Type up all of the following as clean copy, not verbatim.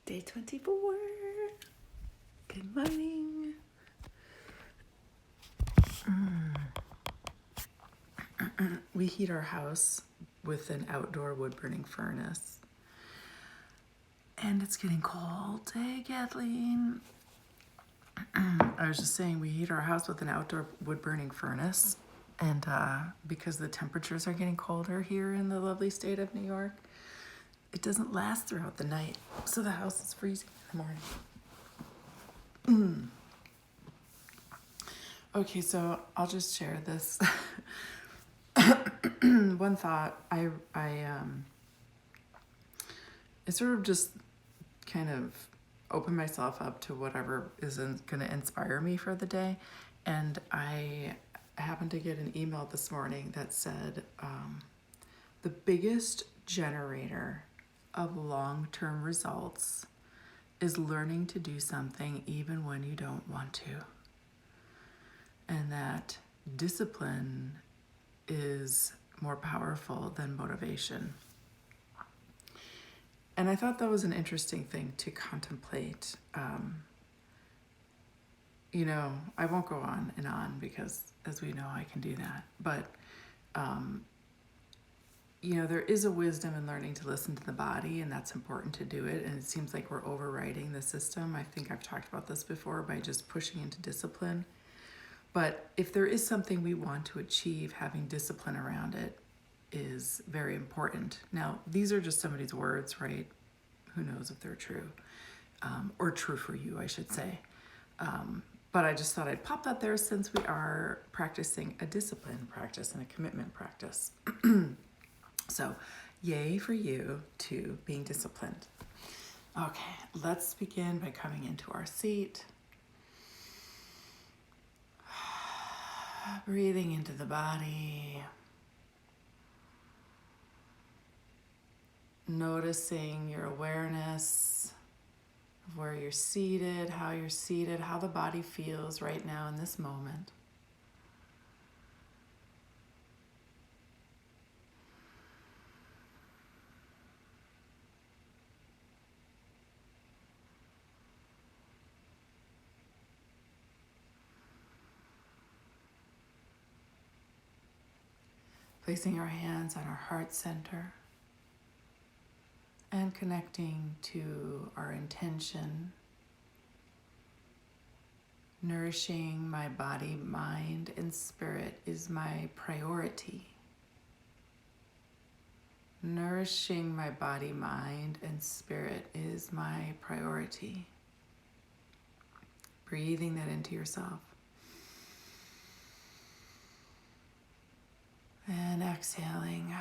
Day 24. Good morning. We heat our house with an outdoor wood-burning furnace. And it's getting cold. Hey, Kathleen. I was just saying we heat our house with an outdoor wood-burning furnace. And because the temperatures are getting colder here in the lovely state of New York, it doesn't last throughout the night. So the house is freezing in the morning. Okay, so I'll just share this. One thought, I sort of just kind of open myself up to whatever is going to inspire me for the day. And I happened to get an email this morning that said, the biggest generator of long-term results is learning to do something even when you don't want to. And that discipline is more powerful than motivation. And I thought that was an interesting thing to contemplate. I won't go on and on because, as we know, I can do that. But, there is a wisdom in learning to listen to the body, and that's important to do it. And it seems like we're overriding the system. I think I've talked about this before by just pushing into discipline. But if there is something we want to achieve, having discipline around it is very important. Now, these are just somebody's words, right? Who knows if they're true, or true for you, I should say. But I just thought I'd pop that there since we are practicing a discipline practice and a commitment practice. So, yay for you to being disciplined. Okay, let's begin by coming into our seat. Breathing into the body. Noticing your awareness of where you're seated, how the body feels right now in this moment. Placing our hands on our heart center and connecting to our intention. Nourishing my body, mind, and spirit is my priority. Nourishing my body, mind, and spirit is my priority. Breathing that into yourself. And exhaling.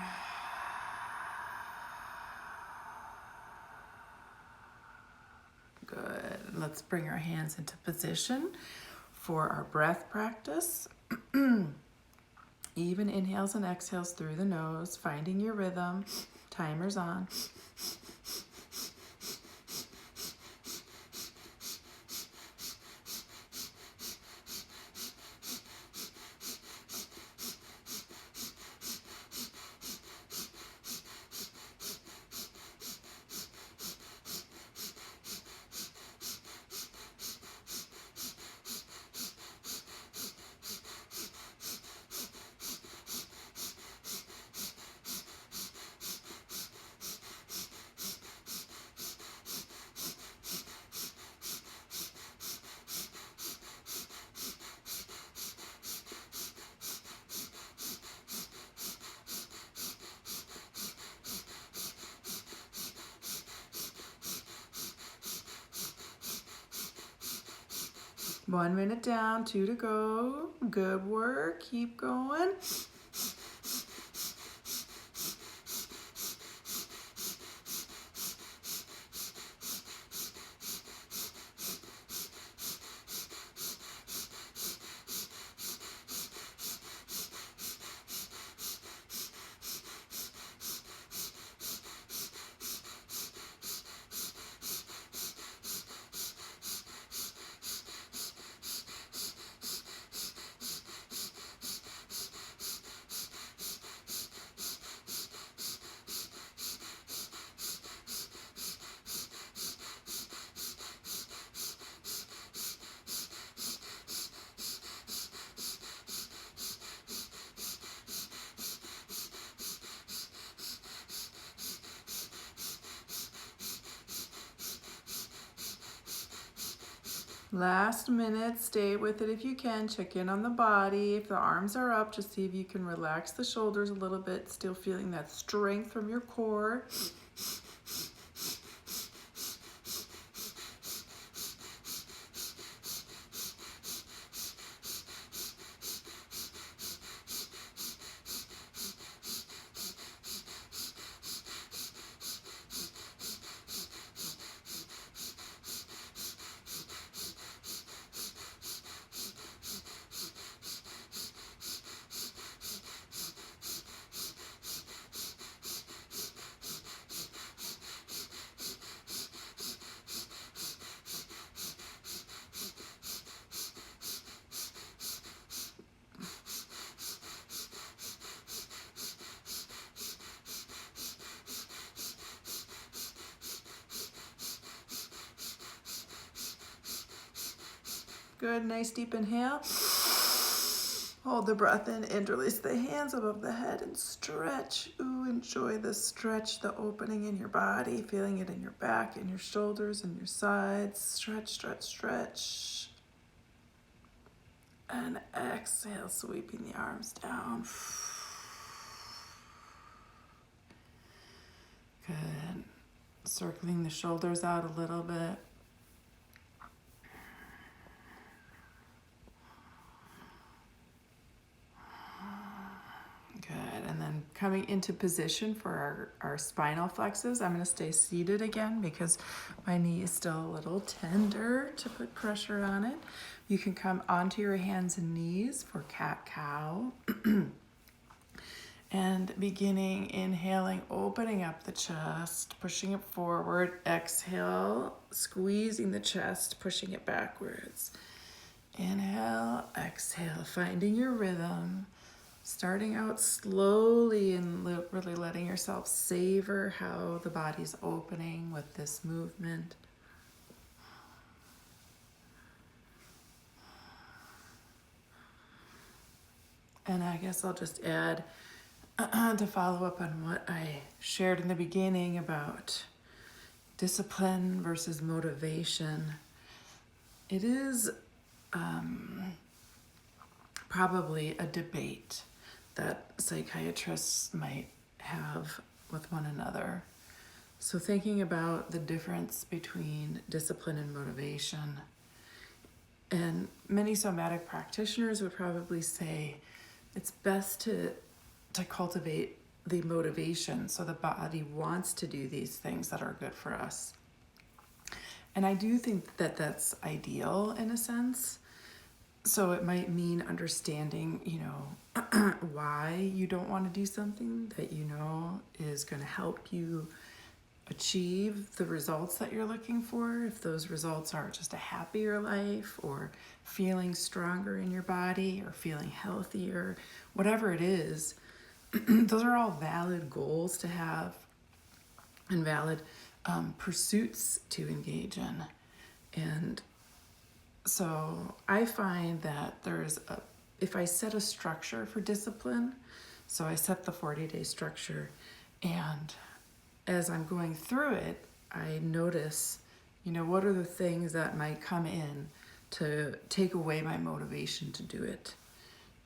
Good. Let's bring our hands into position for our breath practice. Even inhales and exhales through the nose, finding your rhythm. Timer's on. One minute down, 2 to go. Good work. Keep going. Last minute, stay with it if you can. Check in on the body. If the arms are up, just see if you can relax the shoulders a little bit, still feeling that strength from your core. Good, nice deep inhale. Hold the breath in, interlace the hands above the head and stretch. Ooh, enjoy the stretch, the opening in your body, feeling it in your back, in your shoulders, and your sides. Stretch, stretch, stretch. And exhale, sweeping the arms down. Good. Circling the shoulders out a little bit. Good, and then coming into position for our spinal flexes. I'm going to stay seated again because my knee is still a little tender to put pressure on it. You can come onto your hands and knees for cat-cow. And beginning, inhaling, opening up the chest, pushing it forward. Exhale, squeezing the chest, pushing it backwards. Inhale, exhale, finding your rhythm. Starting out slowly and really letting yourself savor how the body's opening with this movement. And I guess I'll just add to follow up on what I shared in the beginning about discipline versus motivation. It is probably a debate that psychiatrists might have with one another. So thinking about the difference between discipline and motivation, and many somatic practitioners would probably say it's best to cultivate the motivation so the body wants to do these things that are good for us. And I do think that that's ideal in a sense. So it might mean understanding, why you don't want to do something that you know is going to help you achieve the results that you're looking for. If those results are just a happier life or feeling stronger in your body or feeling healthier, whatever it is, those are all valid goals to have and valid pursuits to engage in. And so I find that if I set a structure for discipline, so I set the 40-day structure, and as I'm going through it, I notice, what are the things that might come in to take away my motivation to do it.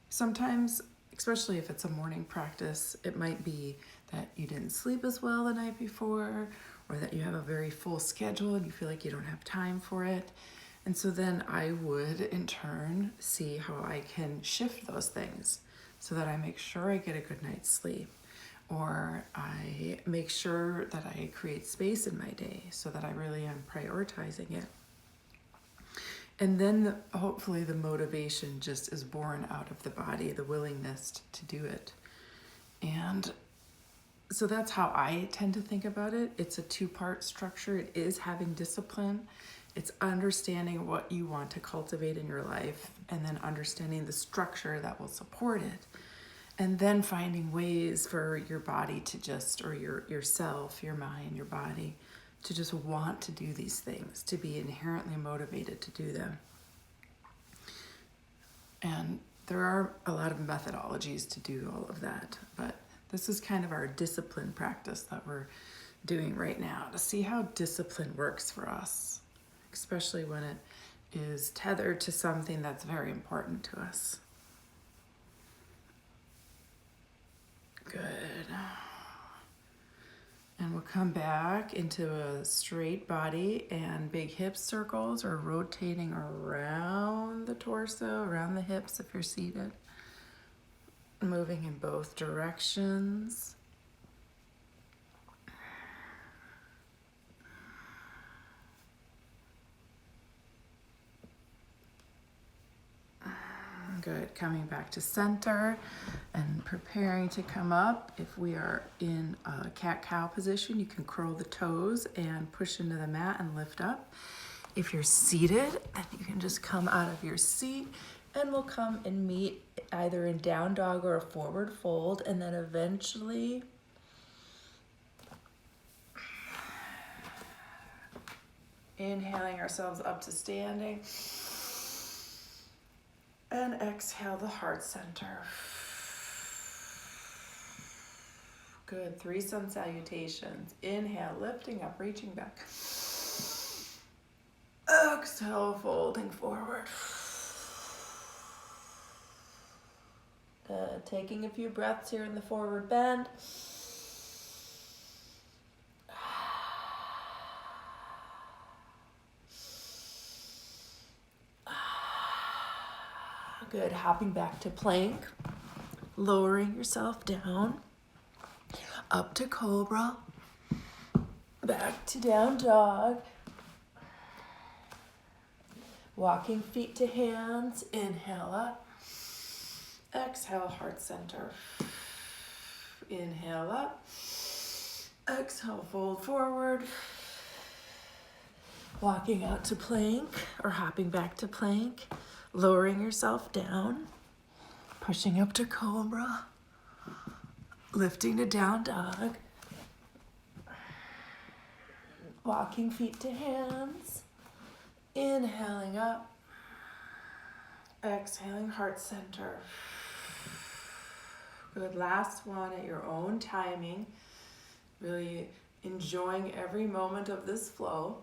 Sometimes, especially if it's a morning practice, it might be that you didn't sleep as well the night before, or that you have a very full schedule and you feel like you don't have time for it. And so then I would, in turn, see how I can shift those things so that I make sure I get a good night's sleep, or I make sure that I create space in my day so that I really am prioritizing it. And then hopefully the motivation just is born out of the body, the willingness to do it. And so that's how I tend to think about it. It's a two-part structure. It is having discipline. It's understanding what you want to cultivate in your life, and then understanding the structure that will support it. And then finding ways for your body to just, or yourself, your mind, your body, to just want to do these things, to be inherently motivated to do them. And there are a lot of methodologies to do all of that, but this is kind of our discipline practice that we're doing right now to see how discipline works for us, especially when it is tethered to something that's very important to us. Good. And we'll come back into a straight body and big hip circles, or rotating around the torso, around the hips if you're seated. Moving in both directions. Good. Coming back to center and preparing to come up. If we are in a cat-cow position, you can curl the toes and push into the mat and lift up. If you're seated, then you can just come out of your seat, and we'll come and meet either in down dog or a forward fold, and then eventually inhaling ourselves up to standing. And exhale the heart center. Good. 3 sun salutations. Inhale, lifting up, reaching back. Exhale, folding forward. Good. Taking a few breaths here in the forward bend. Good. Hopping back to plank. Lowering yourself down. Up to cobra. Back to down dog. Walking feet to hands. Inhale up. Exhale, heart center. Inhale up. Exhale, fold forward. Walking out to plank or hopping back to plank. Lowering yourself down, pushing up to cobra, lifting to down dog, walking feet to hands, inhaling up, exhaling heart center. Good, last one at your own timing, really enjoying every moment of this flow.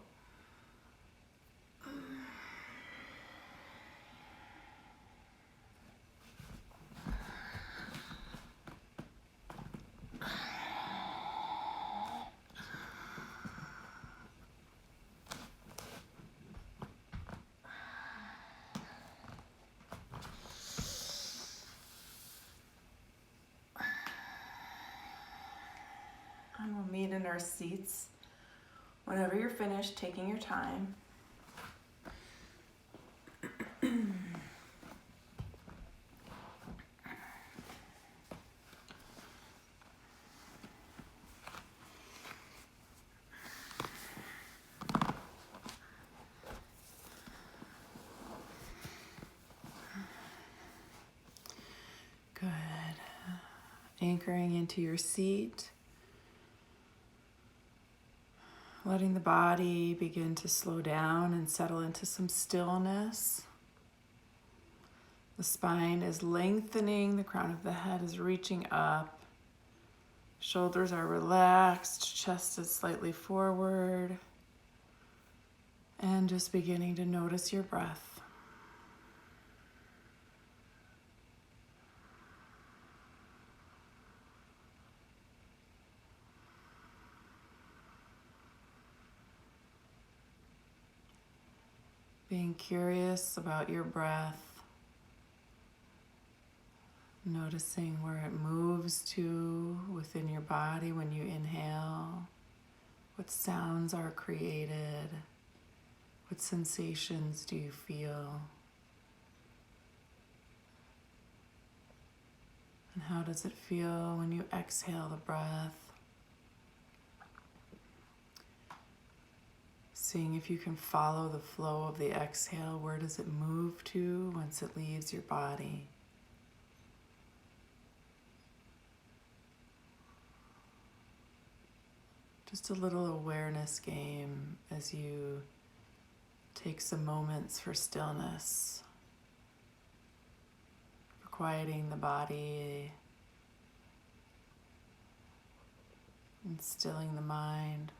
And we'll meet in our seats whenever you're finished, taking your time. Good. Anchoring into your seat. Letting the body begin to slow down and settle into some stillness. The spine is lengthening, the crown of the head is reaching up. Shoulders are relaxed, chest is slightly forward. And just beginning to notice your breath. Being curious about your breath. Noticing where it moves to within your body when you inhale. What sounds are created? What sensations do you feel? And how does it feel when you exhale the breath? Seeing if you can follow the flow of the exhale. Where does it move to once it leaves your body? Just a little awareness game as you take some moments for stillness, for quieting the body and stilling the mind.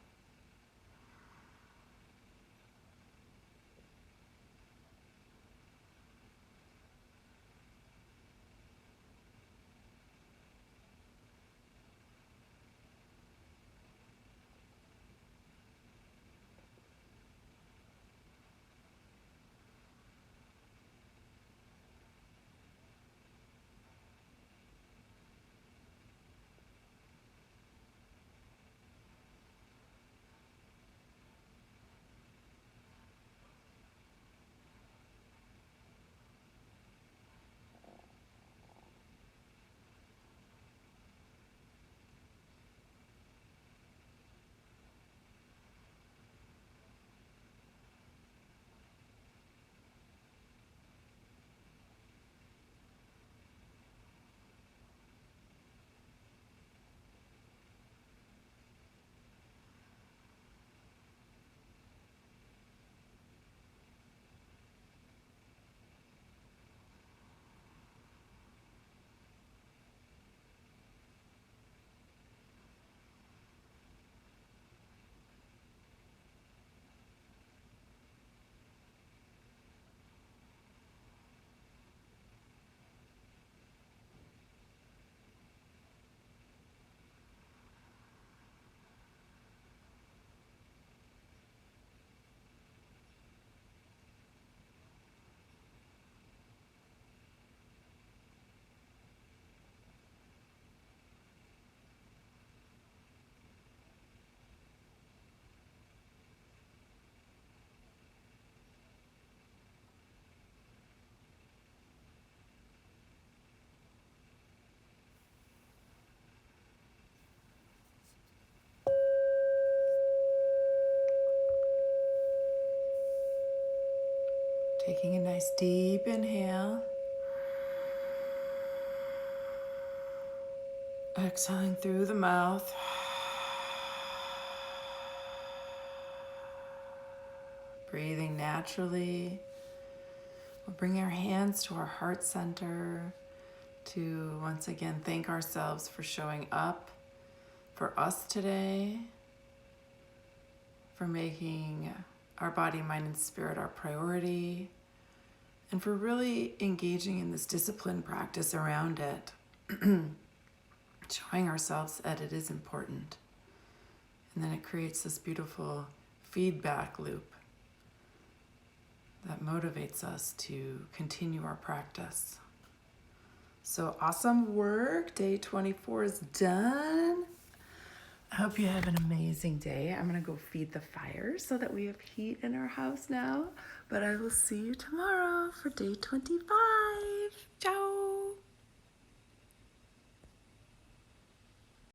Taking a nice deep inhale. Exhaling through the mouth. Breathing naturally. We'll bring our hands to our heart center to once again thank ourselves for showing up for us today, for making our body, mind, and spirit our priority, and for really engaging in this discipline practice around it, showing ourselves that it is important. And then it creates this beautiful feedback loop that motivates us to continue our practice. So awesome work. Day 24 is done. I hope you have an amazing day. I'm going to go feed the fire so that we have heat in our house now. But I will see you tomorrow for day 25. Ciao.